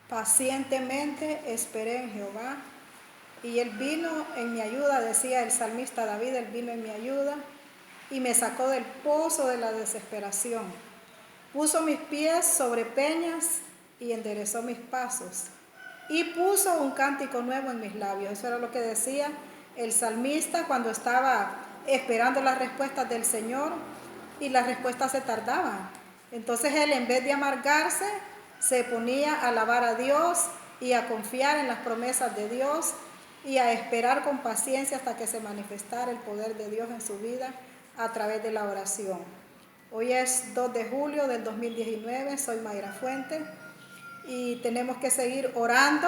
Pacientemente esperé en Jehová, y Él vino en mi ayuda, decía el salmista David, Él vino en mi ayuda, y me sacó del pozo de la desesperación. Puso mis pies sobre peñas y enderezó mis pasos. Y puso un cántico nuevo en mis labios. Eso era lo que decía el salmista cuando estaba esperando las respuestas del Señor y las respuestas se tardaban. Entonces él, en vez de amargarse, se ponía a alabar a Dios y a confiar en las promesas de Dios y a esperar con paciencia hasta que se manifestara el poder de Dios en su vida a través de la oración. Hoy es 2 de julio del 2019, soy Mayra Fuente y tenemos que seguir orando,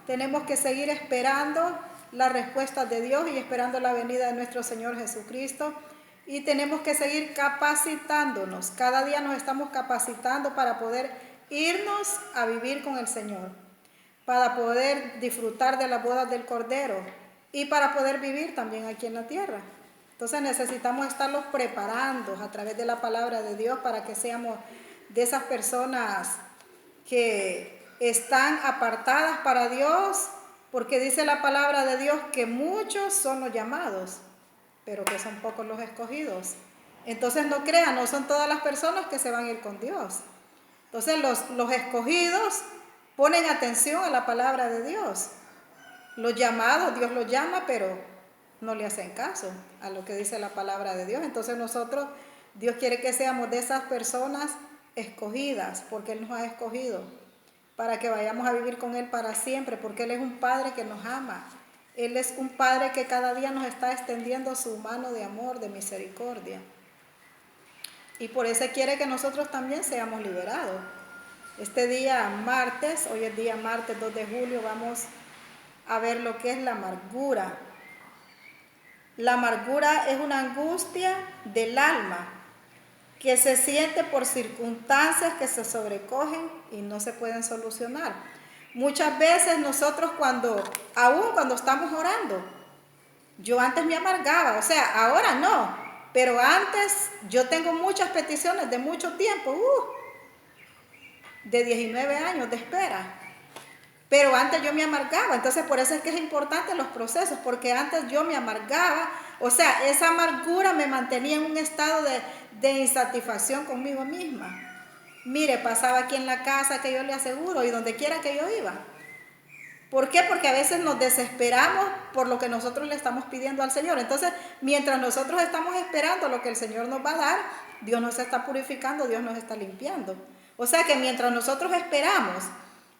tenemos que seguir esperando las respuestas de Dios y esperando la venida de nuestro Señor Jesucristo. Y tenemos que seguir capacitándonos. Cada día nos estamos capacitando para poder irnos a vivir con el Señor, para poder disfrutar de las bodas del Cordero y para poder vivir también aquí en la tierra. Entonces necesitamos estarlos preparando a través de la palabra de Dios para que seamos de esas personas que están apartadas para Dios, porque dice la palabra de Dios que muchos son los llamados, pero que son pocos los escogidos. Entonces no crean, no son todas las personas que se van a ir con Dios. Entonces los escogidos ponen atención a la palabra de Dios. Los llamados, Dios los llama, pero no le hacen caso a lo que dice la palabra de Dios. Entonces nosotros, Dios quiere que seamos de esas personas escogidas, porque Él nos ha escogido, para que vayamos a vivir con Él para siempre, porque Él es un Padre que nos ama. Él es un Padre que cada día nos está extendiendo su mano de amor, de misericordia. Y por eso quiere que nosotros también seamos liberados. Este día martes, hoy es día martes 2 de julio, vamos a ver lo que es la amargura. La amargura es una angustia del alma que se siente por circunstancias que se sobrecogen y no se pueden solucionar. Muchas veces nosotros aún cuando estamos orando, yo antes me amargaba, o sea, ahora no, pero antes yo tengo muchas peticiones de mucho tiempo, de 19 años de espera. Pero antes yo me amargaba, entonces por eso es que es importante los procesos, porque antes yo me amargaba, o sea, esa amargura me mantenía en un estado de insatisfacción conmigo misma. Mire, pasaba aquí en la casa que yo le aseguro y donde quiera que yo iba. ¿Por qué? Porque a veces nos desesperamos por lo que nosotros le estamos pidiendo al Señor. Entonces, mientras nosotros estamos esperando lo que el Señor nos va a dar, Dios nos está purificando, Dios nos está limpiando. O sea que mientras nosotros esperamos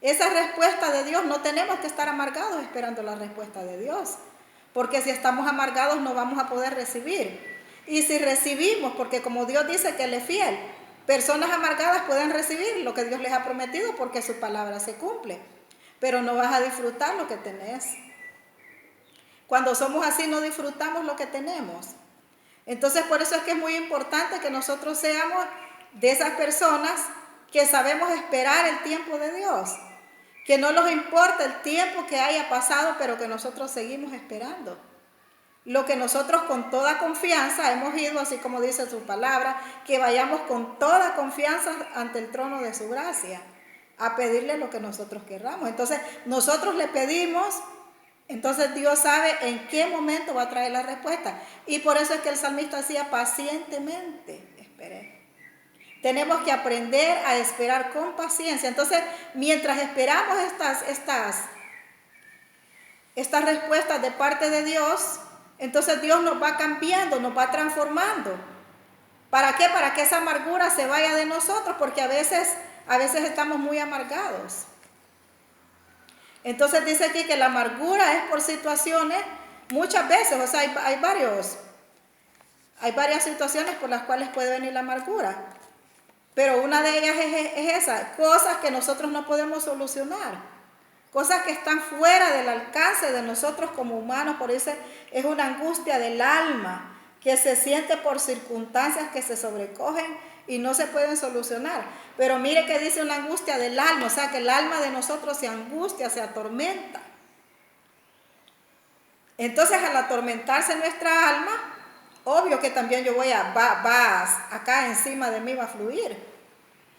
esa respuesta de Dios, no tenemos que estar amargados esperando la respuesta de Dios. Porque si estamos amargados no vamos a poder recibir. Y si recibimos, porque como Dios dice que Él es fiel, personas amargadas pueden recibir lo que Dios les ha prometido porque su palabra se cumple. Pero no vas a disfrutar lo que tenés. Cuando somos así no disfrutamos lo que tenemos. Entonces por eso es que es muy importante que nosotros seamos de esas personas que sabemos esperar el tiempo de Dios. Que no nos importa el tiempo que haya pasado, pero que nosotros seguimos esperando. Lo que nosotros con toda confianza hemos ido, así como dice su palabra, que vayamos con toda confianza ante el trono de su gracia, a pedirle lo que nosotros querramos. Entonces, nosotros le pedimos, entonces Dios sabe en qué momento va a traer la respuesta. Y por eso es que el salmista decía, pacientemente esperé. Tenemos que aprender a esperar con paciencia. Entonces, mientras esperamos estas respuestas de parte de Dios, entonces Dios nos va cambiando, nos va transformando. ¿Para qué? Para que esa amargura se vaya de nosotros, porque a veces estamos muy amargados. Entonces dice aquí que la amargura es por situaciones, muchas veces, o sea, hay varias situaciones por las cuales puede venir la amargura. Pero una de ellas es esa, cosas que nosotros no podemos solucionar, cosas que están fuera del alcance de nosotros como humanos. Por eso es una angustia del alma que se siente por circunstancias que se sobrecogen y no se pueden solucionar. Pero mire que dice una angustia del alma, o sea que el alma de nosotros se angustia, se atormenta. Entonces al atormentarse nuestra alma, obvio que también acá encima de mí va a fluir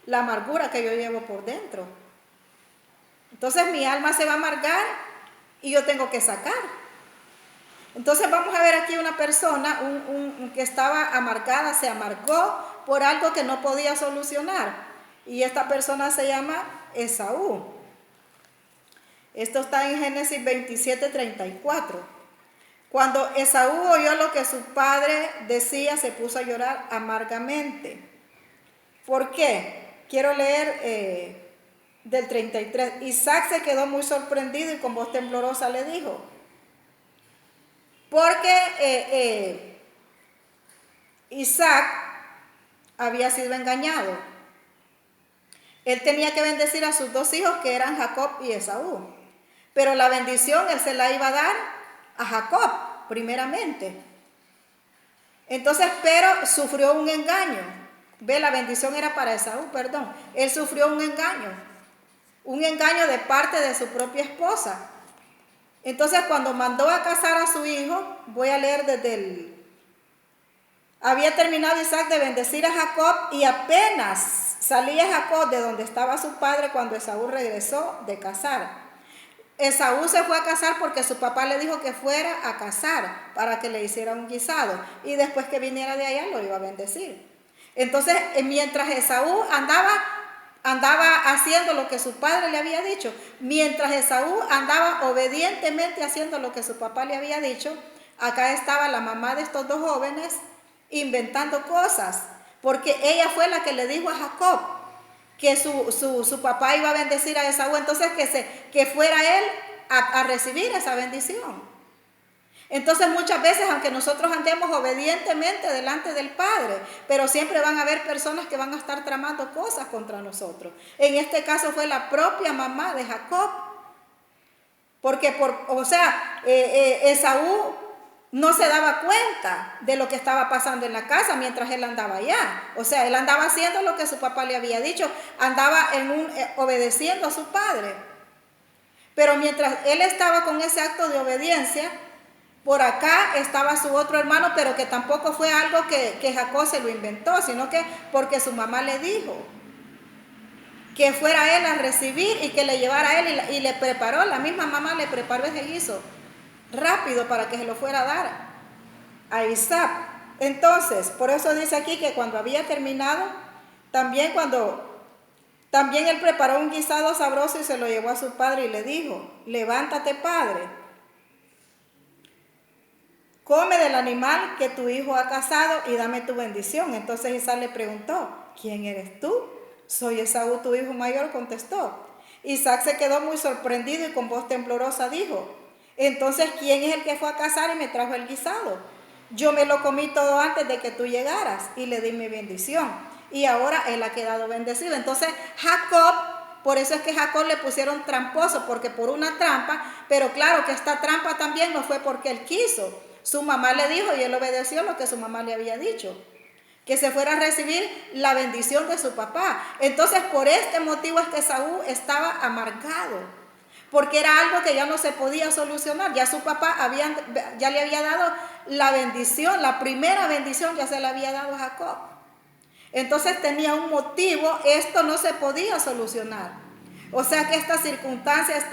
la amargura que yo llevo por dentro. Entonces mi alma se va a amargar y yo tengo que sacar. Entonces vamos a ver aquí una persona que estaba amargada, se amargó por algo que no podía solucionar. Y esta persona se llama Esaú. Esto está en Génesis 27:34. Cuando Esaú oyó lo que su padre decía, se puso a llorar amargamente. ¿Por qué? Quiero leer del 33. Isaac se quedó muy sorprendido y con voz temblorosa le dijo, porque Isaac había sido engañado. Él tenía que bendecir a sus dos hijos, que eran Jacob y Esaú. Pero la bendición él se la iba a dar a Jacob, primeramente. Entonces, pero sufrió un engaño. Ve, la bendición era para Esaú, perdón. Él sufrió un engaño de parte de su propia esposa. Entonces, cuando mandó a casar a su hijo, voy a leer desde el... Había terminado Isaac de bendecir a Jacob y apenas salía Jacob de donde estaba su padre cuando Esaú regresó de cazar. Esaú se fue a cazar porque su papá le dijo que fuera a cazar para que le hiciera un guisado y después que viniera de allá lo iba a bendecir. Entonces, mientras Esaú andaba haciendo lo que su padre le había dicho, mientras Esaú andaba obedientemente haciendo lo que su papá le había dicho, acá estaba la mamá de estos dos jóvenes inventando cosas, porque ella fue la que le dijo a Jacob que su papá iba a bendecir a Esaú, entonces que fuera él a recibir esa bendición. Entonces muchas veces, aunque nosotros andemos obedientemente delante del Padre, pero siempre van a haber personas que van a estar tramando cosas contra nosotros. En este caso fue la propia mamá de Jacob, porque Esaú no se daba cuenta de lo que estaba pasando en la casa mientras él andaba allá. O sea, él andaba haciendo lo que su papá le había dicho, andaba obedeciendo a su padre. Pero mientras él estaba con ese acto de obediencia, por acá estaba su otro hermano, pero que tampoco fue algo que Jacob se lo inventó, sino que porque su mamá le dijo que fuera él a recibir y que le llevara a él y le preparó, la misma mamá le preparó ese guiso rápido para que se lo fuera a dar a Isaac. Entonces, por eso dice aquí que cuando había terminado, también él preparó un guisado sabroso y se lo llevó a su padre y le dijo, levántate, padre, come del animal que tu hijo ha cazado y dame tu bendición. Entonces Isaac le preguntó, ¿quién eres tú? Soy Esaú, tu hijo mayor, contestó. Isaac se quedó muy sorprendido y con voz temblorosa dijo, entonces, ¿quién es el que fue a cazar y me trajo el guisado? Yo me lo comí todo antes de que tú llegaras y le di mi bendición. Y ahora él ha quedado bendecido. Entonces, Jacob, por eso es que Jacob le pusieron tramposo, porque por una trampa, pero claro que esta trampa también no fue porque él quiso. Su mamá le dijo y él obedeció lo que su mamá le había dicho, que se fuera a recibir la bendición de su papá. Entonces, por este motivo es que Esaú estaba amargado, porque era algo que ya no se podía solucionar. Ya su papá ya le había dado la bendición, la primera bendición ya se la había dado a Jacob. Entonces tenía un motivo, esto no se podía solucionar. O sea que esta circunstancia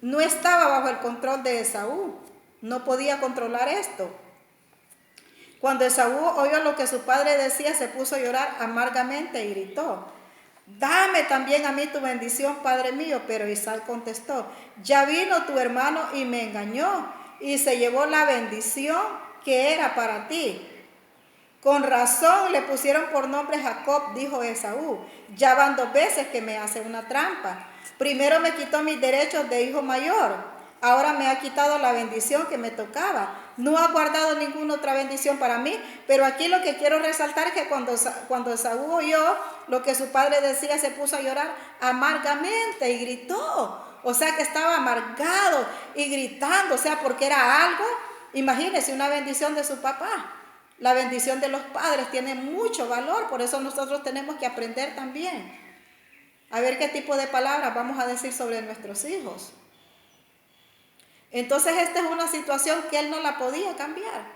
no estaba bajo el control de Esaú. No podía controlar esto. Cuando Esaú oyó lo que su padre decía, se puso a llorar amargamente y gritó, dame también a mí tu bendición, padre mío. Pero Isaac contestó, ya vino tu hermano y me engañó y se llevó la bendición que era para ti. Con razón le pusieron por nombre Jacob, dijo Esaú. Ya van 2 veces que me hace una trampa. Primero me quitó mis derechos de hijo mayor. Ahora me ha quitado la bendición que me tocaba. No ha guardado ninguna otra bendición para mí. Pero aquí lo que quiero resaltar es que cuando Esaú oyó lo que su padre decía, se puso a llorar amargamente y gritó. O sea que estaba amargado y gritando. O sea, porque era algo, imagínense, una bendición de su papá. La bendición de los padres tiene mucho valor, por eso nosotros tenemos que aprender también a ver qué tipo de palabras vamos a decir sobre nuestros hijos. Entonces esta es una situación que él no la podía cambiar.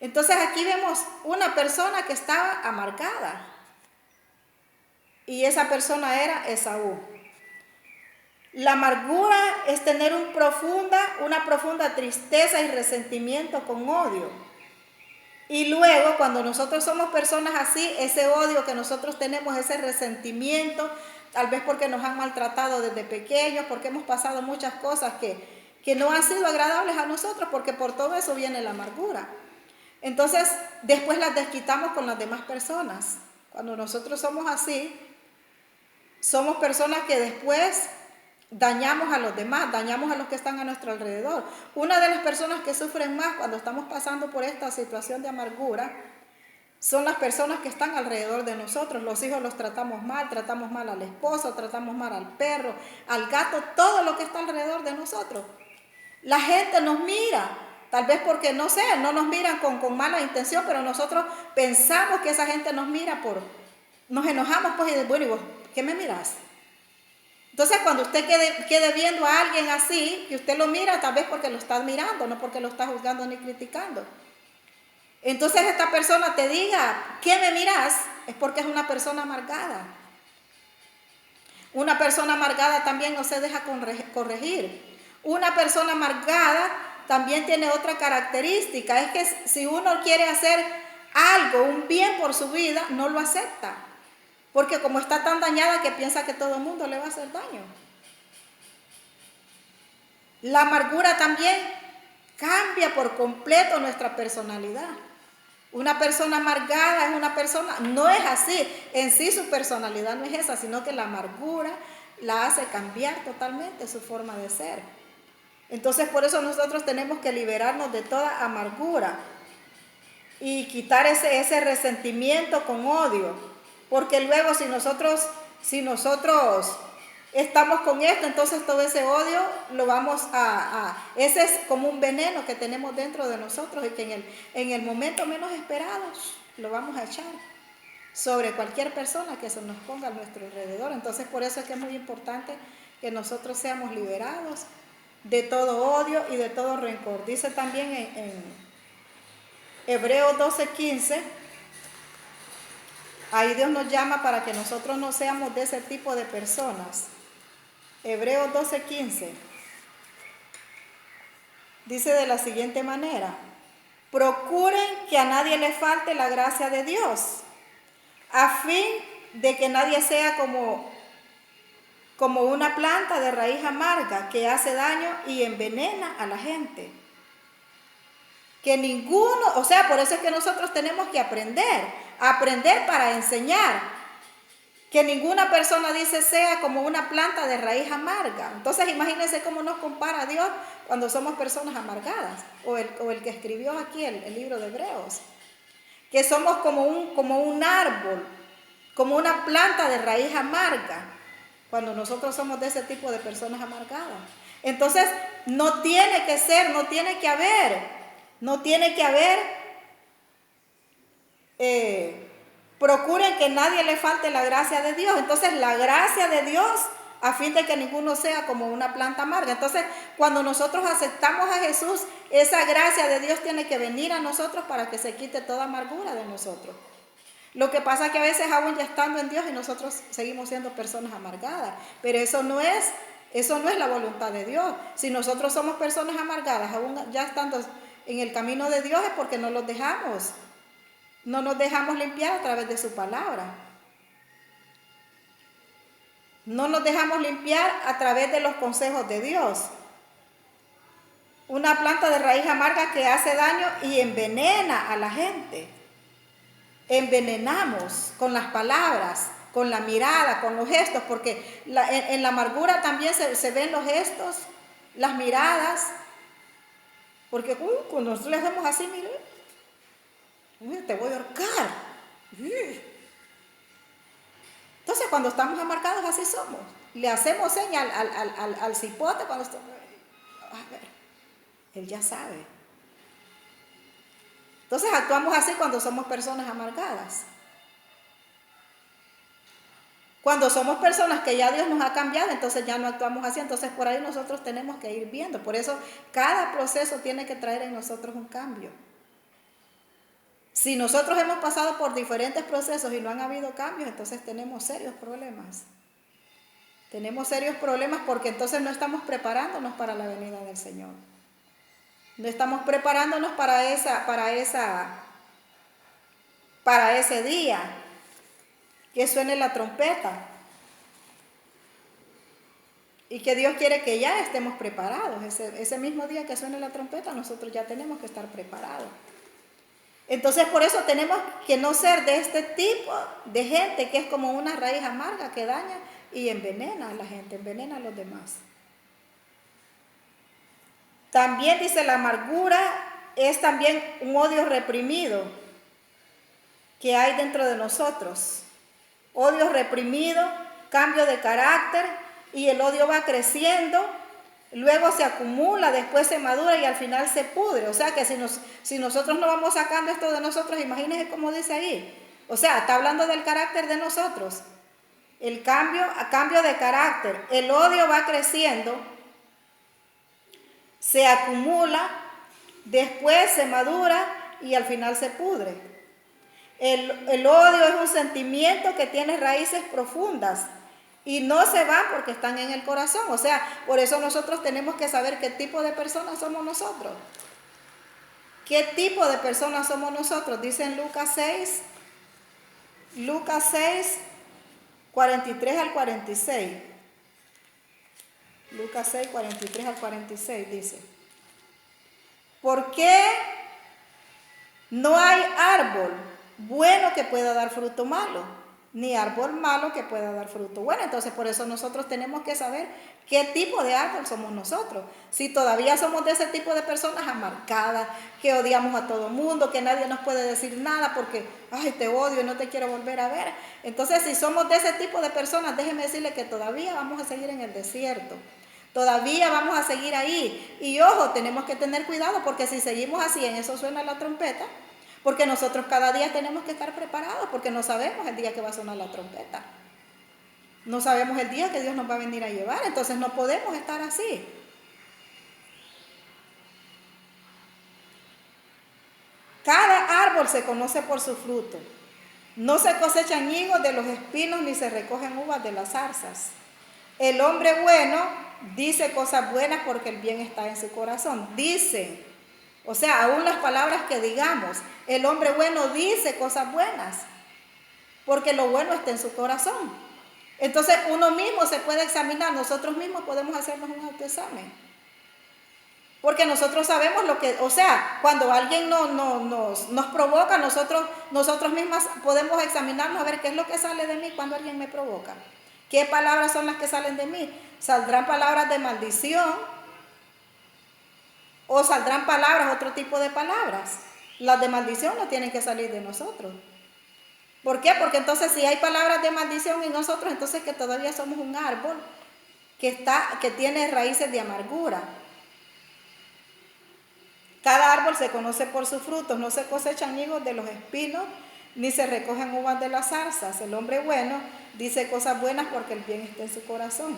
Entonces aquí vemos una persona que estaba amargada. y esa persona era Esaú. La amargura es tener una profunda tristeza y resentimiento con odio. Y luego, cuando nosotros somos personas así, ese odio que nosotros tenemos, ese resentimiento, tal vez porque nos han maltratado desde pequeños, porque hemos pasado muchas cosas que no han sido agradables a nosotros, porque por todo eso viene la amargura. Entonces, después las desquitamos con las demás personas. Cuando nosotros somos así, somos personas que después dañamos a los demás, dañamos a los que están a nuestro alrededor. Una de las personas que sufren más cuando estamos pasando por esta situación de amargura son las personas que están alrededor de nosotros. Los hijos los tratamos mal al esposo, tratamos mal al perro, al gato, todo lo que está alrededor de nosotros. La gente nos mira, tal vez porque, no sé, no nos miran con mala intención, pero nosotros pensamos que esa gente nos mira nos enojamos, pues, y bueno, ¿y vos qué me mirás? Entonces, cuando usted quede viendo a alguien así, y usted lo mira, tal vez porque lo está admirando, no porque lo está juzgando ni criticando. Entonces, esta persona te diga, ¿qué me miras? Es porque es una persona amargada. Una persona amargada también no se deja corregir. Una persona amargada también tiene otra característica, es que si uno quiere hacer algo, un bien por su vida, no lo acepta. Porque como está tan dañada que piensa que todo el mundo le va a hacer daño. La amargura también cambia por completo nuestra personalidad. Una persona amargada es una persona, no es así, en sí su personalidad no es esa, sino que la amargura la hace cambiar totalmente su forma de ser. Entonces por eso nosotros tenemos que liberarnos de toda amargura y quitar ese resentimiento con odio. Porque luego si nosotros estamos con esto, entonces todo ese odio lo vamos ese es como un veneno que tenemos dentro de nosotros y que en el momento menos esperado lo vamos a echar sobre cualquier persona que se nos ponga a nuestro alrededor. Entonces por eso es que es muy importante que nosotros seamos liberados de todo odio y de todo rencor. Dice también en Hebreos 12:15, ahí Dios nos llama para que nosotros no seamos de ese tipo de personas. Hebreos 12:15 dice de la siguiente manera: procuren que a nadie le falte la gracia de Dios, a fin de que nadie sea como una planta de raíz amarga que hace daño y envenena a la gente. Que ninguno, o sea, por eso es que nosotros tenemos que aprender para enseñar. Que ninguna persona, dice, sea como una planta de raíz amarga. Entonces imagínense cómo nos compara Dios cuando somos personas amargadas. O el que escribió aquí el libro de Hebreos. Que somos como un árbol, como una planta de raíz amarga, cuando nosotros somos de ese tipo de personas amargadas. Entonces no tiene que haber procuren que nadie le falte la gracia de Dios. Entonces la gracia de Dios, a fin de que ninguno sea como una planta amarga. Entonces cuando nosotros aceptamos a Jesús, esa gracia de Dios tiene que venir a nosotros para que se quite toda amargura de nosotros. Lo que pasa es que a veces aún ya estando en Dios y nosotros seguimos siendo personas amargadas, pero eso no es la voluntad de Dios. Si nosotros somos personas amargadas, aún ya estando en el camino de Dios, es porque no nos dejamos limpiar a través de su palabra. No nos dejamos limpiar a través de los consejos de Dios. Una planta de raíz amarga que hace daño y envenena a la gente. Envenenamos con las palabras, con la mirada, con los gestos, porque en la amargura también se ven los gestos, las miradas, porque cuando nosotros le hacemos así, mire, te voy a ahorcar. Entonces cuando estamos amargados así somos, le hacemos señal al cipote cuando estamos, a ver, él ya sabe. Entonces actuamos así cuando somos personas amargadas. Cuando somos personas que ya Dios nos ha cambiado, entonces ya no actuamos así. Entonces por ahí nosotros tenemos que ir viendo. Por eso cada proceso tiene que traer en nosotros un cambio. Si nosotros hemos pasado por diferentes procesos y no han habido cambios, entonces tenemos serios problemas. Tenemos serios problemas porque entonces no estamos preparándonos para la venida del Señor. No estamos preparándonos para ese día que suene la trompeta. Y que Dios quiere que ya estemos preparados. Ese mismo día que suene la trompeta, nosotros ya tenemos que estar preparados. Entonces, por eso tenemos que no ser de este tipo de gente que es como una raíz amarga que daña y envenena a la gente, envenena a los demás. También dice, la amargura es también un odio reprimido que hay dentro de nosotros. Odio reprimido, cambio de carácter, y el odio va creciendo, luego se acumula, después se madura y al final se pudre. O sea que si nosotros no vamos sacando esto de nosotros, imagínense cómo dice ahí. O sea, está hablando del carácter de nosotros. El cambio de carácter, el odio va creciendo, se acumula, después se madura y al final se pudre. El odio es un sentimiento que tiene raíces profundas y no se van porque están en el corazón. O sea, por eso nosotros tenemos que saber qué tipo de personas somos nosotros. ¿Qué tipo de personas somos nosotros? Dice en Lucas 6, 43 al 46. Lucas 6, 43 al 46 dice: ¿por qué no hay árbol bueno que pueda dar fruto malo, ni árbol malo que pueda dar fruto bueno? Entonces, por eso nosotros tenemos que saber qué tipo de árbol somos nosotros. Si todavía somos de ese tipo de personas amargadas, que odiamos a todo mundo, que nadie nos puede decir nada porque, ay, te odio y no te quiero volver a ver. Entonces, si somos de ese tipo de personas, déjeme decirle que todavía vamos a seguir en el desierto. Todavía vamos a seguir ahí. Y ojo, tenemos que tener cuidado porque si seguimos así, en eso suena la trompeta. Porque nosotros cada día tenemos que estar preparados porque no sabemos el día que va a sonar la trompeta. No sabemos el día que Dios nos va a venir a llevar. Entonces no podemos estar así. Cada árbol se conoce por su fruto. No se cosechan higos de los espinos ni se recogen uvas de las zarzas. El hombre bueno dice cosas buenas porque el bien está en su corazón. Dice, o sea, aún las palabras que digamos, el hombre bueno dice cosas buenas porque lo bueno está en su corazón. Entonces uno mismo se puede examinar, nosotros mismos podemos hacernos un autoexamen. Porque nosotros sabemos lo que, o sea, cuando alguien nos provoca, nosotros mismas podemos examinarnos a ver qué es lo que sale de mí cuando alguien me provoca. ¿Qué palabras son las que salen de mí? ¿Saldrán palabras de maldición? ¿O saldrán palabras, otro tipo de palabras? Las de maldición no tienen que salir de nosotros. ¿Por qué? Porque entonces si hay palabras de maldición en nosotros, entonces que todavía somos un árbol que tiene raíces de amargura. Cada árbol se conoce por sus frutos, no se cosechan higos de los espinos, ni se recogen uvas de las zarzas. El hombre bueno dice cosas buenas porque el bien está en su corazón.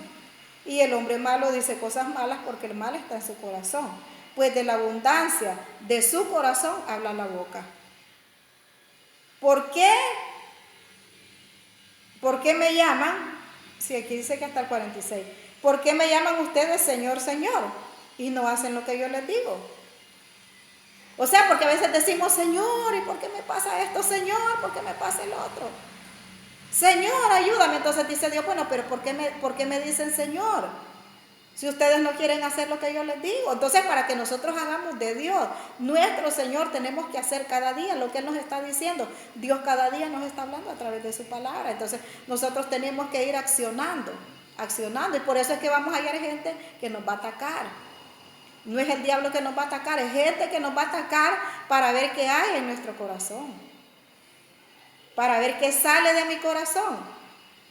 Y el hombre malo dice cosas malas porque el mal está en su corazón. Pues de la abundancia de su corazón habla la boca. ¿Por qué? ¿Por qué me llaman? Sí, aquí dice que hasta el 46. ¿Por qué me llaman ustedes Señor, Señor? Y no hacen lo que yo les digo. O sea, porque a veces decimos, Señor, ¿y por qué me pasa esto, Señor? ¿Por qué me pasa el otro? Señor, ayúdame. Entonces dice Dios, bueno, pero ¿por qué me dicen Señor? Si ustedes no quieren hacer lo que yo les digo. Entonces, para que nosotros hagamos de Dios nuestro Señor, tenemos que hacer cada día lo que Él nos está diciendo. Dios cada día nos está hablando a través de su palabra. Entonces, nosotros tenemos que ir accionando. Y por eso es que vamos a hallar gente que nos va a atacar. No es el diablo que nos va a atacar, es gente que nos va a atacar para ver qué hay en nuestro corazón. Para ver qué sale de mi corazón.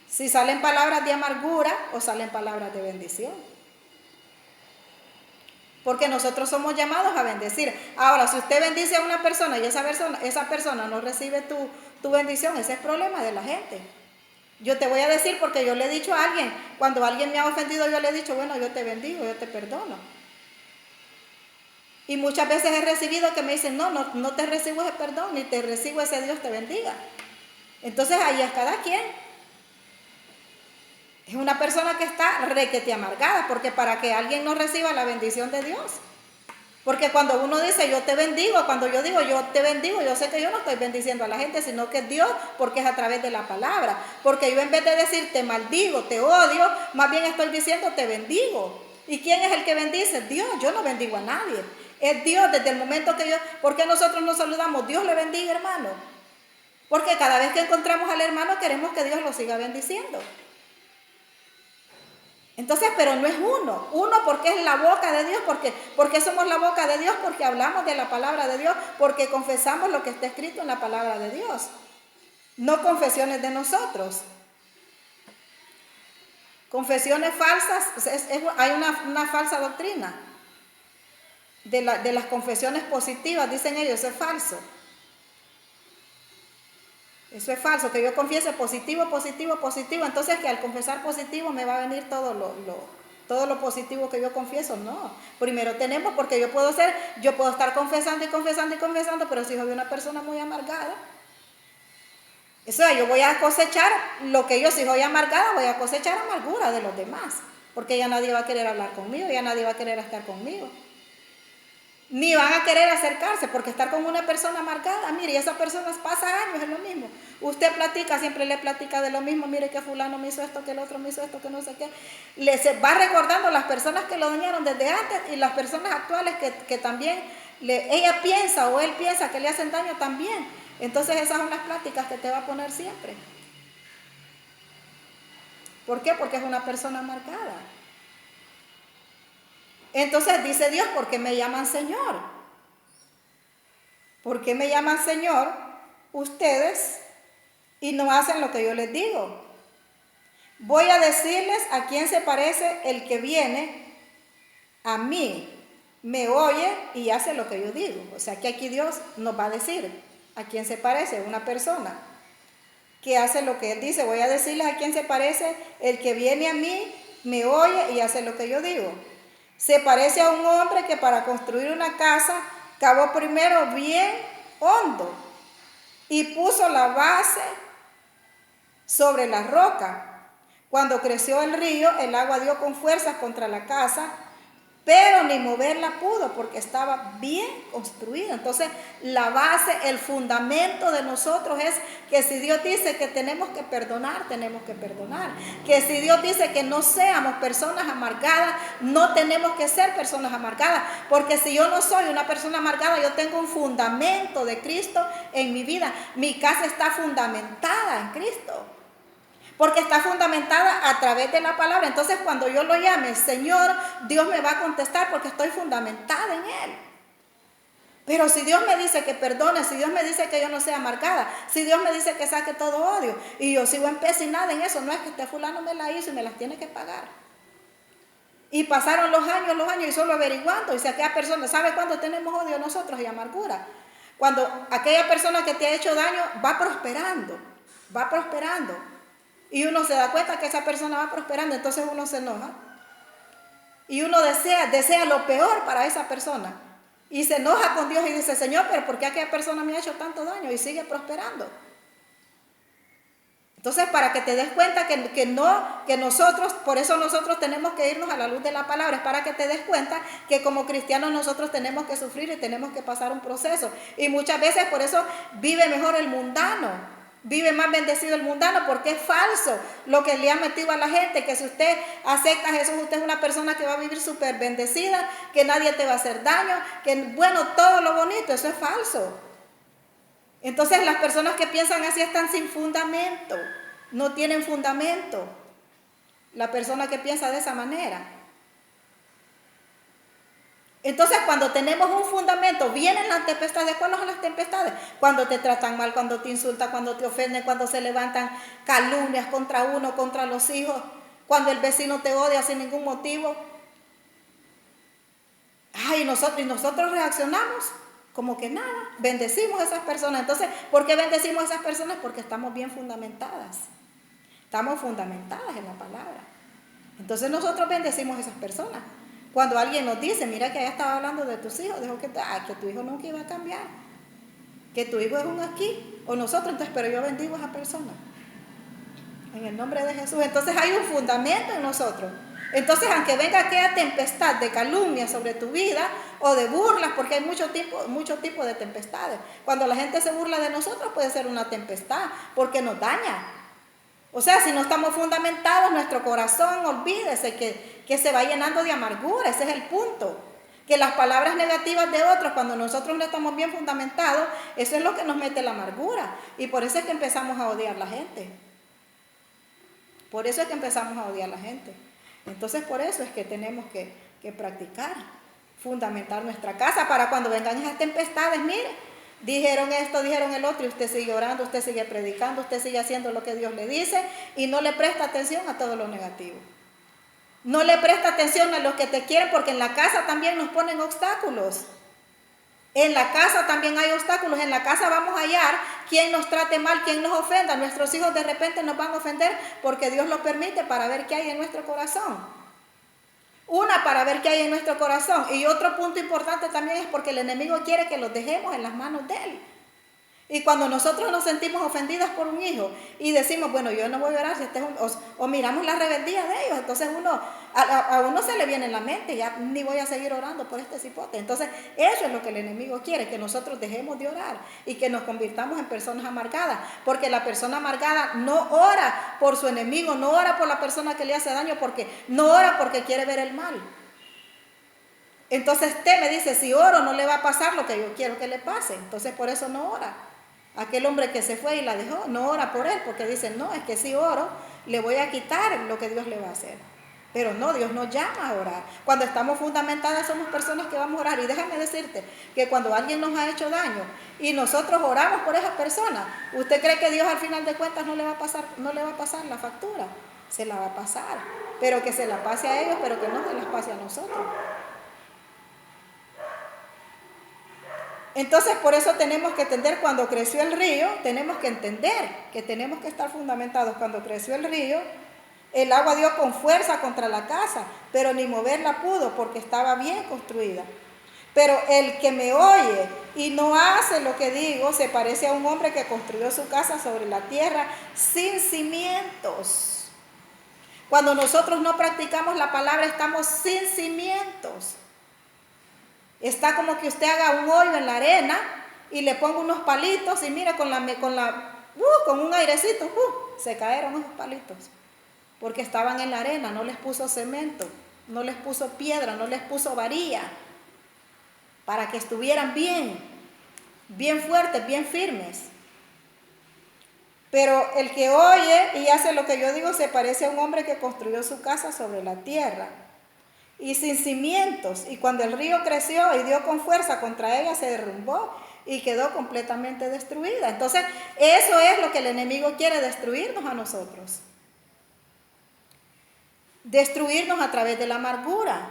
Si salen palabras de amargura o salen palabras de bendición. Porque nosotros somos llamados a bendecir. Ahora, si usted bendice a una persona y esa persona no recibe tu bendición, ese es el problema de la gente. Yo te voy a decir porque yo le he dicho a alguien, cuando alguien me ha ofendido, yo le he dicho, bueno, yo te bendigo, yo te perdono. Y muchas veces he recibido que me dicen, no te recibo ese perdón, ni te recibo ese Dios te bendiga. Entonces ahí es cada quien. Es una persona que está requete amargada, porque para que alguien no reciba la bendición de Dios. Porque cuando uno dice yo te bendigo, cuando yo digo yo te bendigo, yo sé que yo no estoy bendiciendo a la gente, sino que es Dios, porque es a través de la palabra. Porque yo en vez de decir te maldigo, te odio, más bien estoy diciendo te bendigo. ¿Y quién es el que bendice? Dios. Yo no bendigo a nadie. Es Dios desde el momento que yo... ¿Por qué nosotros nos saludamos? Dios le bendiga, hermano. Porque cada vez que encontramos al hermano queremos que Dios lo siga bendiciendo. Entonces, pero no es uno porque es la boca de Dios, porque somos la boca de Dios, porque hablamos de la palabra de Dios, porque confesamos lo que está escrito en la palabra de Dios, no confesiones de nosotros. Confesiones falsas, hay una falsa doctrina de las confesiones positivas, dicen ellos, es falso. Eso es falso, que yo confiese positivo, positivo, positivo, entonces que al confesar positivo me va a venir todo lo positivo que yo confieso. No, primero tenemos, porque yo puedo estar confesando y confesando y confesando, pero si soy una persona muy amargada, eso yo voy a cosechar lo que yo, si soy amargada, voy a cosechar amargura de los demás, porque ya nadie va a querer hablar conmigo, ya nadie va a querer estar conmigo. Ni van a querer acercarse, porque estar con una persona amargada, mire, esa persona pasa años, es lo mismo. Usted platica, siempre le platica de lo mismo, mire que fulano me hizo esto, que el otro me hizo esto, que no sé qué. Se va recordando las personas que lo dañaron desde antes y las personas actuales que también ella piensa o él piensa que le hacen daño también. Entonces esas son las pláticas que te va a poner siempre. ¿Por qué? Porque es una persona amargada. Entonces dice Dios, ¿por qué me llaman Señor? ¿Por qué me llaman Señor ustedes y no hacen lo que yo les digo? Voy a decirles a quién se parece el que viene a mí, me oye y hace lo que yo digo. O sea que aquí Dios nos va a decir a quién se parece una persona que hace lo que Él dice. Voy a decirles a quién se parece el que viene a mí, me oye y hace lo que yo digo. Se parece a un hombre que para construir una casa cavó primero bien hondo y puso la base sobre la roca. Cuando creció el río, el agua dio con fuerzas contra la casa, pero ni moverla pudo porque estaba bien construida. Entonces, la base, el fundamento de nosotros es que si Dios dice que tenemos que perdonar, tenemos que perdonar. Que si Dios dice que no seamos personas amargadas, no tenemos que ser personas amargadas. Porque si yo no soy una persona amargada, yo tengo un fundamento de Cristo en mi vida. Mi casa está fundamentada en Cristo. Porque está fundamentada a través de la palabra. Entonces cuando yo lo llame Señor, Dios me va a contestar porque estoy fundamentada en Él. Pero si Dios me dice que perdone, si Dios me dice que yo no sea amargada, si Dios me dice que saque todo odio y yo sigo empecinada en eso, no es que este fulano me la hizo y me las tiene que pagar. Y pasaron los años y solo averiguando. Y si aquella persona, ¿sabe cuándo tenemos odio nosotros y amargura? Cuando aquella persona que te ha hecho daño va prosperando, va prosperando. Y uno se da cuenta que esa persona va prosperando, entonces uno se enoja. Y uno desea lo peor para esa persona. Y se enoja con Dios y dice, Señor, pero ¿por qué aquella persona me ha hecho tanto daño? Y sigue prosperando. Entonces, para que te des cuenta que nosotros, por eso nosotros tenemos que irnos a la luz de la palabra, es para que te des cuenta que como cristianos nosotros tenemos que sufrir y tenemos que pasar un proceso. Y muchas veces por eso vive mejor el mundano. Vive más bendecido el mundano porque es falso lo que le ha metido a la gente, que si usted acepta a Jesús, usted es una persona que va a vivir súper bendecida, que nadie te va a hacer daño, que bueno, todo lo bonito, eso es falso. Entonces las personas que piensan así están sin fundamento, no tienen fundamento. La persona que piensa de esa manera. Entonces cuando tenemos un fundamento, vienen las tempestades. ¿Cuáles son las tempestades? Cuando te tratan mal, cuando te insultan, cuando te ofenden, cuando se levantan calumnias contra uno, contra los hijos, cuando el vecino te odia sin ningún motivo. Y nosotros reaccionamos como que nada, bendecimos a esas personas. Entonces, ¿por qué bendecimos a esas personas? Porque estamos bien fundamentadas. Estamos fundamentadas en la palabra. Entonces nosotros bendecimos a esas personas. Cuando alguien nos dice, mira que ella estaba hablando de tus hijos, dijo que tu hijo nunca iba a cambiar, que tu hijo es un aquí, o nosotros, entonces, pero yo bendigo a esa persona. En el nombre de Jesús. Entonces hay un fundamento en nosotros. Entonces, aunque venga aquella tempestad de calumnia sobre tu vida o de burlas, porque hay muchos tipos de tempestades. Cuando la gente se burla de nosotros puede ser una tempestad, porque nos daña. O sea, si no estamos fundamentados, nuestro corazón, olvídese que se va llenando de amargura. Ese es el punto. Que las palabras negativas de otros, cuando nosotros no estamos bien fundamentados, eso es lo que nos mete la amargura. Y por eso es que empezamos a odiar a la gente. Por eso es que empezamos a odiar a la gente. Entonces, por eso es que tenemos que practicar, fundamentar nuestra casa para cuando vengan esas tempestades. Mire, dijeron esto, dijeron el otro, y usted sigue orando, usted sigue predicando, usted sigue haciendo lo que Dios le dice y no le presta atención a todo lo negativo. No le presta atención a los que te quieren, porque en la casa también nos ponen obstáculos. En la casa también hay obstáculos. En la casa vamos a hallar quien nos trate mal, quien nos ofenda. Nuestros hijos de repente nos van a ofender porque Dios lo permite para ver qué hay en nuestro corazón. Una, para ver qué hay en nuestro corazón. Y otro punto importante también es porque el enemigo quiere que los dejemos en las manos de él. Y cuando nosotros nos sentimos ofendidas por un hijo y decimos, bueno, yo no voy a orar, si o miramos la rebeldía de ellos, entonces a uno se le viene en la mente, ya ni voy a seguir orando por este cipote. Entonces eso es lo que el enemigo quiere, que nosotros dejemos de orar y que nos convirtamos en personas amargadas, porque la persona amargada no ora por su enemigo, no ora por la persona que le hace daño, porque no ora porque quiere ver el mal. Entonces usted me dice, si oro no le va a pasar lo que yo quiero que le pase, entonces por eso no ora. Aquel hombre que se fue y la dejó, no ora por él, porque dice, no, es que si oro, le voy a quitar lo que Dios le va a hacer. Pero no, Dios nos llama a orar. Cuando estamos fundamentadas somos personas que vamos a orar. Y déjame decirte que cuando alguien nos ha hecho daño y nosotros oramos por esa persona, ¿usted cree que Dios al final de cuentas no le va a pasar la factura? Se la va a pasar, pero que se la pase a ellos, pero que no se las pase a nosotros. Entonces, por eso tenemos que entender, cuando creció el río, tenemos que entender que tenemos que estar fundamentados. Cuando creció el río, el agua dio con fuerza contra la casa, pero ni moverla pudo porque estaba bien construida. Pero el que me oye y no hace lo que digo, se parece a un hombre que construyó su casa sobre la tierra sin cimientos. Cuando nosotros no practicamos la palabra, estamos sin cimientos. Está como que usted haga un hoyo en la arena y le ponga unos palitos y mira con un airecito, se cayeron esos palitos. Porque estaban en la arena, no les puso cemento, no les puso piedra, no les puso varilla, para que estuvieran bien fuertes, bien firmes. Pero el que oye y hace lo que yo digo se parece a un hombre que construyó su casa sobre la tierra y sin cimientos, y cuando el río creció y dio con fuerza contra ella, se derrumbó y quedó completamente destruida. Entonces, eso es lo que el enemigo quiere, destruirnos a nosotros. Destruirnos a través de la amargura.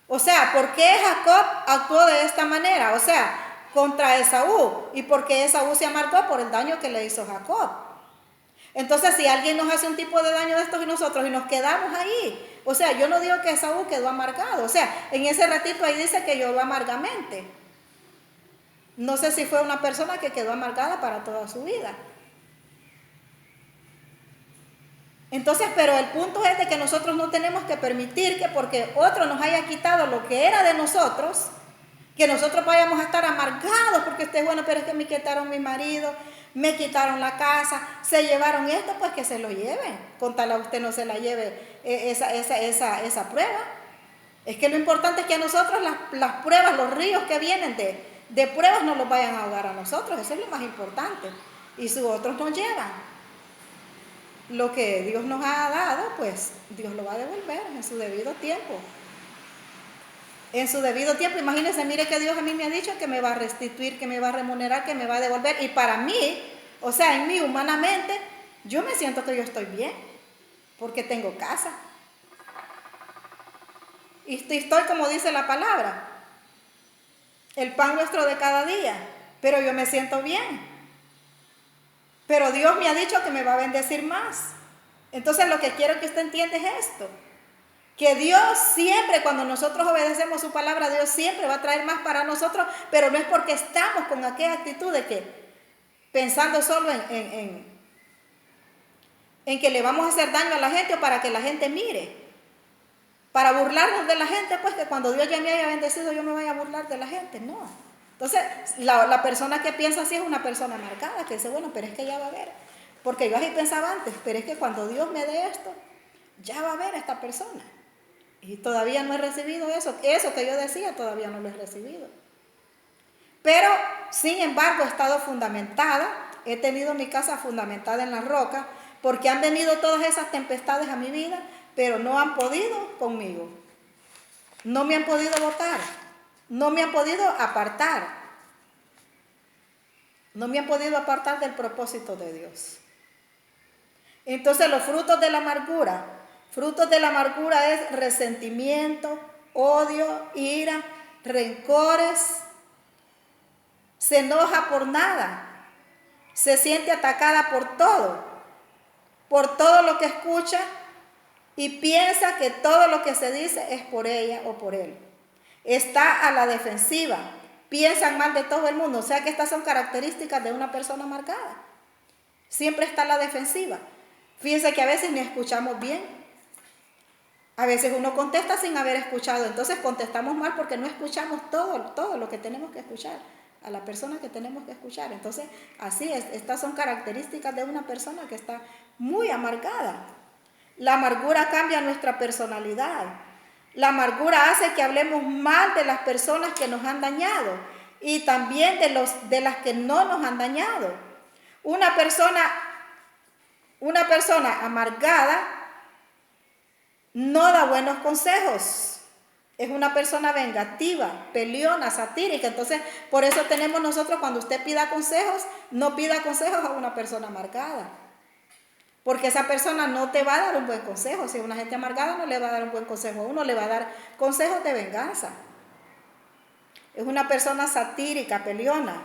O sea, ¿por qué Jacob actuó de esta manera? O sea, contra Esaú. ¿Y por qué Esaú se amargó? Por el daño que le hizo Jacob. Entonces, si alguien nos hace un tipo de daño de estos y nosotros y nos quedamos ahí, o sea, yo no digo que Esaú quedó amargado, o sea, en ese ratito ahí dice que lloró amargamente. No sé si fue una persona que quedó amargada para toda su vida. Entonces, pero el punto es de que nosotros no tenemos que permitir que porque otro nos haya quitado lo que era de nosotros, que nosotros vayamos a estar amargados porque usted, bueno, pero es que me quitaron mi marido, me quitaron la casa, se llevaron esto, pues que se lo lleven. Con tal a usted no se la lleve esa prueba. Es que lo importante es que a nosotros las pruebas, los ríos que vienen de pruebas no los vayan a ahogar a nosotros. Eso es lo más importante. Y si otros nos llevan lo que Dios nos ha dado, pues Dios lo va a devolver en su debido tiempo. En su debido tiempo. Imagínense, mire que Dios a mí me ha dicho que me va a restituir, que me va a remunerar, que me va a devolver. Y para mí, o sea, en mí humanamente, yo me siento que yo estoy bien, porque tengo casa. Y estoy como dice la palabra, el pan nuestro de cada día, pero yo me siento bien. Pero Dios me ha dicho que me va a bendecir más. Entonces lo que quiero que usted entienda es esto. Que Dios siempre, cuando nosotros obedecemos su palabra, Dios siempre va a traer más para nosotros, pero no es porque estamos con aquella actitud de que pensando solo en que le vamos a hacer daño a la gente o para que la gente mire. Para burlarnos de la gente, pues que cuando Dios ya me haya bendecido yo me vaya a burlar de la gente, no. Entonces, la persona que piensa así es una persona marcada, que dice, bueno, pero es que ya va a ver. Porque yo así pensaba antes, pero es que cuando Dios me dé esto, ya va a ver a esta persona. Y todavía no he recibido eso. Eso que yo decía todavía no lo he recibido. Pero, sin embargo, he estado fundamentada. He tenido mi casa fundamentada en la roca. Porque han venido todas esas tempestades a mi vida, pero no han podido conmigo. No me han podido botar. No me han podido apartar. No me han podido apartar del propósito de Dios. Entonces, los frutos de la amargura. Frutos de la amargura es resentimiento, odio, ira, rencores. Se enoja por nada. Se siente atacada por todo lo que escucha y piensa que todo lo que se dice es por ella o por él. Está a la defensiva. Piensan mal de todo el mundo. O sea que estas son características de una persona marcada. Siempre está a la defensiva. Fíjense que a veces ni escuchamos bien. A veces uno contesta sin haber escuchado, entonces contestamos mal porque no escuchamos todo lo que tenemos que escuchar, a la persona que tenemos que escuchar. Entonces, así es, estas son características de una persona que está muy amargada. La amargura cambia nuestra personalidad. La amargura hace que hablemos mal de las personas que nos han dañado y también de las que no nos han dañado. Una persona amargada no da buenos consejos. Es una persona vengativa, peleona, satírica. Entonces, por eso tenemos nosotros, cuando usted pida consejos, no pida consejos a una persona amargada. Porque esa persona no te va a dar un buen consejo. Si es una gente amargada, no le va a dar un buen consejo a uno, le va a dar consejos de venganza. Es una persona satírica, peleona.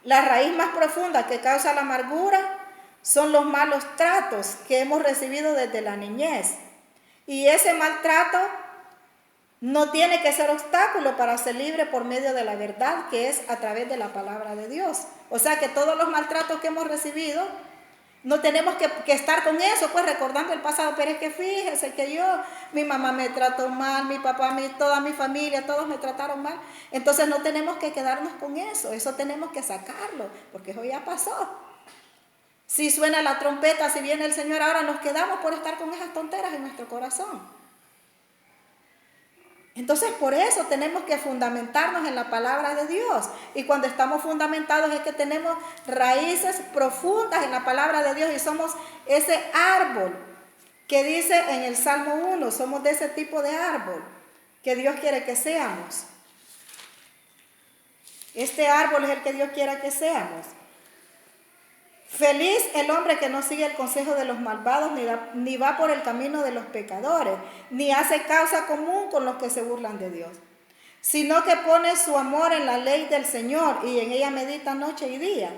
La raíz más profunda que causa la amargura son los malos tratos que hemos recibido desde la niñez. Y ese maltrato no tiene que ser obstáculo para ser libre por medio de la verdad, que es a través de la palabra de Dios. O sea que todos los maltratos que hemos recibido, no tenemos que estar con eso, pues recordando el pasado. Pero es que fíjese que mi mamá me trató mal, mi papá, toda mi familia, todos me trataron mal. Entonces no tenemos que quedarnos con eso, eso tenemos que sacarlo, porque eso ya pasó. Si suena la trompeta, si viene el Señor, ahora nos quedamos por estar con esas tonteras en nuestro corazón. Entonces, por eso tenemos que fundamentarnos en la palabra de Dios. Y cuando estamos fundamentados es que tenemos raíces profundas en la palabra de Dios y somos ese árbol que dice en el Salmo 1, somos de ese tipo de árbol que Dios quiere que seamos. Este árbol es el que Dios quiere que seamos. Feliz el hombre que no sigue el consejo de los malvados, ni va por el camino de los pecadores, ni hace causa común con los que se burlan de Dios, sino que pone su amor en la ley del Señor y en ella medita noche y día.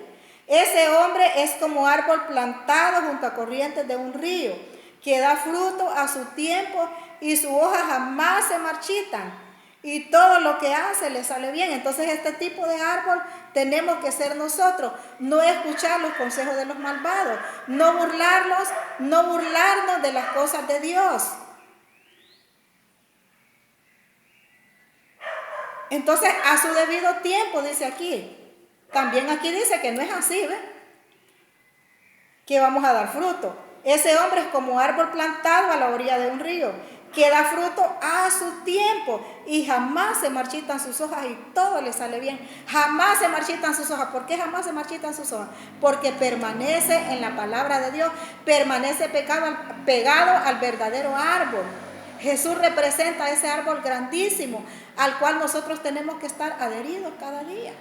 Ese hombre es como árbol plantado junto a corrientes de un río, que da fruto a su tiempo y sus hojas jamás se marchitan. Y todo lo que hace le sale bien. Entonces este tipo de árbol tenemos que ser nosotros. No escuchar los consejos de los malvados. No burlarnos de las cosas de Dios. Entonces a su debido tiempo, dice aquí. También aquí dice que no es así, ¿ves? Que vamos a dar fruto. Ese hombre es como árbol plantado a la orilla de un río, que da fruto a su tiempo y jamás se marchitan sus hojas y todo le sale bien. Jamás se marchitan sus hojas. ¿Por qué jamás se marchitan sus hojas? Porque permanece en la palabra de Dios, permanece pegado al verdadero árbol. Jesús representa ese árbol grandísimo al cual nosotros tenemos que estar adheridos cada día.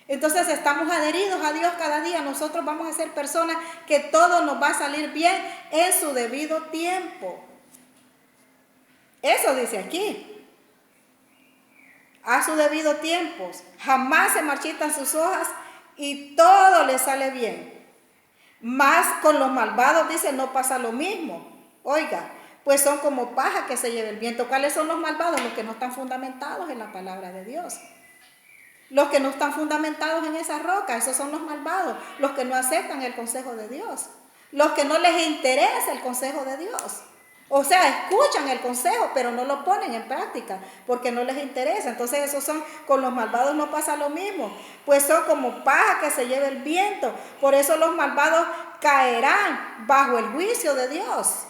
Entonces estamos adheridos a Dios cada día. Nosotros vamos a ser personas que todo nos va a salir bien en su debido tiempo. Eso dice aquí. A su debido tiempo. Jamás se marchitan sus hojas y todo le sale bien. Más con los malvados, dice, no pasa lo mismo. Oiga, pues son como paja que se lleva el viento. ¿Cuáles son los malvados? Los que no están fundamentados en la palabra de Dios. Los que no están fundamentados en esa roca, esos son los malvados. Los que no aceptan el consejo de Dios. Los que no les interesa el consejo de Dios. O sea, escuchan el consejo, pero no lo ponen en práctica porque no les interesa. Entonces esos son, con los malvados no pasa lo mismo. Pues son como paja que se lleva el viento. Por eso los malvados caerán bajo el juicio de Dios.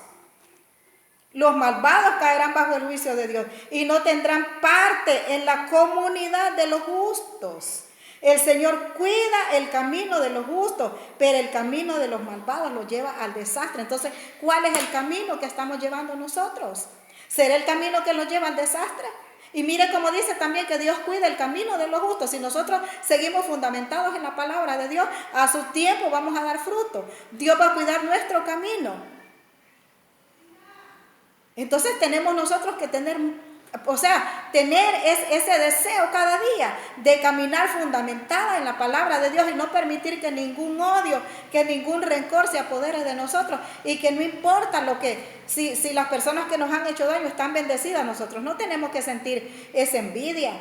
Los malvados caerán bajo el juicio de Dios y no tendrán parte en la comunidad de los justos. El Señor cuida el camino de los justos, pero el camino de los malvados los lleva al desastre. Entonces, ¿cuál es el camino que estamos llevando nosotros? ¿Será el camino que nos lleva al desastre? Y mire cómo dice también que Dios cuida el camino de los justos. Si nosotros seguimos fundamentados en la palabra de Dios, a su tiempo vamos a dar fruto. Dios va a cuidar nuestro camino. Entonces tenemos nosotros que tener ese deseo cada día de caminar fundamentada en la palabra de Dios y no permitir que ningún odio, que ningún rencor se apodere de nosotros y que no importa si las personas que nos han hecho daño están bendecidas, nosotros no tenemos que sentir esa envidia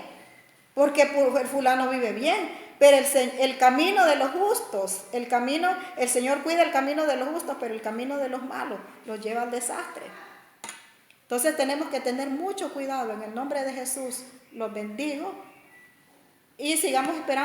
porque el fulano vive bien. Pero el camino de los justos, el Señor cuida el camino de los justos, pero el camino de los malos los lleva al desastre. Entonces tenemos que tener mucho cuidado. En el nombre de Jesús los bendigo y sigamos esperando.